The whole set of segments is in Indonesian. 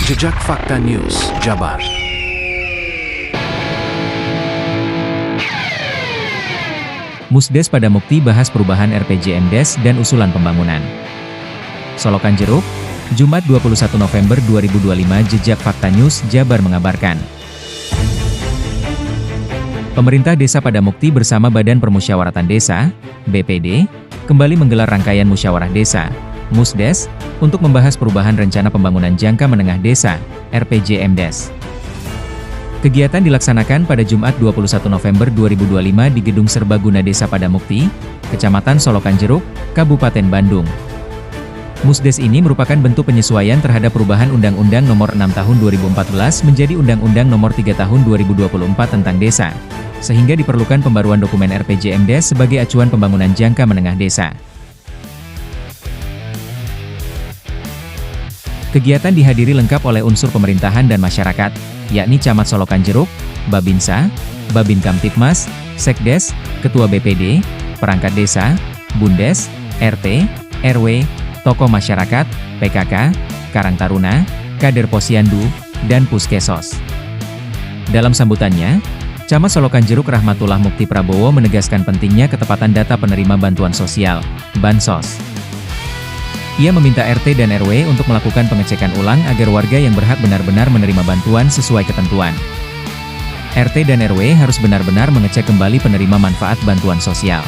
Jejak Fakta News, Jabar. Musdes pada Mukti bahas perubahan RPJMdes dan usulan pembangunan. Solokan Jeruk, Jumat 21 November 2025. Jejak Fakta News, Jabar mengabarkan. Pemerintah Desa pada Mukti bersama Badan Permusyawaratan Desa, BPD, kembali menggelar rangkaian musyawarah desa, Musdes, untuk membahas perubahan rencana pembangunan jangka menengah desa, RPJMdes. Kegiatan dilaksanakan pada Jumat 21 November 2025 di Gedung Serbaguna Desa pada Mukti, Kecamatan Solokan Jeruk, Kabupaten Bandung. Musdes ini merupakan bentuk penyesuaian terhadap perubahan Undang-Undang Nomor 6 Tahun 2014 menjadi Undang-Undang Nomor 3 Tahun 2024 tentang Desa, sehingga diperlukan pembaruan dokumen RPJMdes sebagai acuan pembangunan jangka menengah desa. Kegiatan dihadiri lengkap oleh unsur pemerintahan dan masyarakat, yakni Camat Solokan Jeruk, Babinsa, Babin Kamtipmas, Sekdes, Ketua BPD, perangkat desa, Bundes, RT, RW, tokoh masyarakat, PKK, Karang Taruna, kader Posyandu, dan Puskesos. Dalam sambutannya, Camat Solokan Jeruk Rahmatullah Mukti Prabowo menegaskan pentingnya ketepatan data penerima bantuan sosial, Bansos. Ia meminta RT dan RW untuk melakukan pengecekan ulang agar warga yang berhak benar-benar menerima bantuan sesuai ketentuan. RT dan RW harus benar-benar mengecek kembali penerima manfaat bantuan sosial.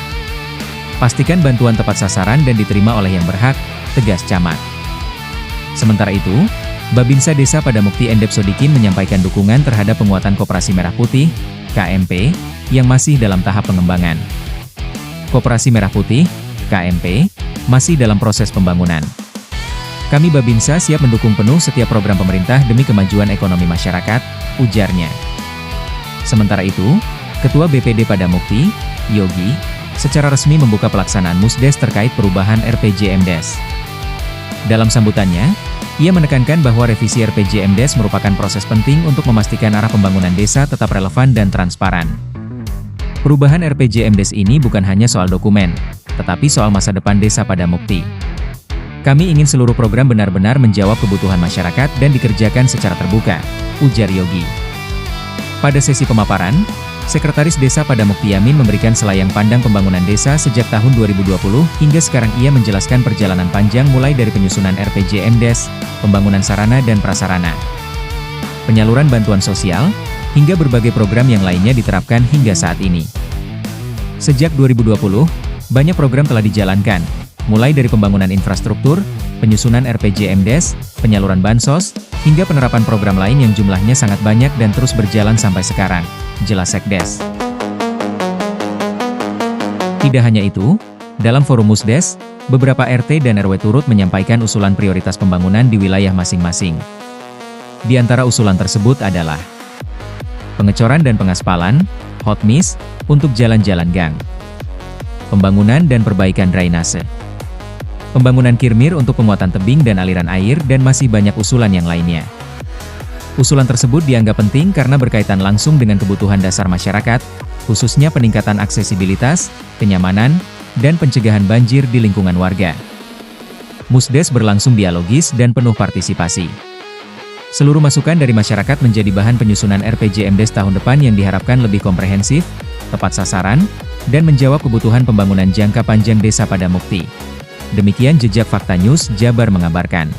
Pastikan bantuan tepat sasaran dan diterima oleh yang berhak, tegas Camat. Sementara itu, Babinsa Desa pada Mukti Endep Sodikin menyampaikan dukungan terhadap penguatan Koperasi Merah Putih, KMP, yang masih dalam tahap pengembangan. Koperasi Merah Putih, KMP, masih dalam proses pembangunan. Kami Babinsa siap mendukung penuh setiap program pemerintah demi kemajuan ekonomi masyarakat, ujarnya. Sementara itu, Ketua BPD pada Mukti, Yogi, secara resmi membuka pelaksanaan Musdes terkait perubahan RPJMdes. Dalam sambutannya, ia menekankan bahwa revisi RPJMdes merupakan proses penting untuk memastikan arah pembangunan desa tetap relevan dan transparan. Perubahan RPJMdes ini bukan hanya soal dokumen, tetapi soal masa depan desa pada Mukti. Kami ingin seluruh program benar-benar menjawab kebutuhan masyarakat dan dikerjakan secara terbuka, ujar Yogi. Pada sesi pemaparan, Sekretaris Desa pada Mukti Yamin memberikan selayang pandang pembangunan desa sejak tahun 2020 hingga sekarang. Ia menjelaskan perjalanan panjang mulai dari penyusunan RPJMdes, pembangunan sarana dan prasarana, penyaluran bantuan sosial, hingga berbagai program yang lainnya diterapkan hingga saat ini. Sejak 2020, banyak program telah dijalankan, mulai dari pembangunan infrastruktur, penyusunan RPJMdes, penyaluran bansos, hingga penerapan program lain yang jumlahnya sangat banyak dan terus berjalan sampai sekarang, jelas Sekdes. Tidak hanya itu, dalam forum Musdes, beberapa RT dan RW turut menyampaikan usulan prioritas pembangunan di wilayah masing-masing. Di antara usulan tersebut adalah pengecoran dan pengaspalan, hotmiss, untuk jalan-jalan gang, pembangunan dan perbaikan drainase, pembangunan kirmir untuk penguatan tebing dan aliran air, dan masih banyak usulan yang lainnya. Usulan tersebut dianggap penting karena berkaitan langsung dengan kebutuhan dasar masyarakat, khususnya peningkatan aksesibilitas, kenyamanan, dan pencegahan banjir di lingkungan warga. Musdes berlangsung dialogis dan penuh partisipasi. Seluruh masukan dari masyarakat menjadi bahan penyusunan RPJMdes tahun depan yang diharapkan lebih komprehensif, tepat sasaran, dan menjawab kebutuhan pembangunan jangka panjang desa pada Mukti. Demikian Jejak Fakta News, Jabar mengabarkan.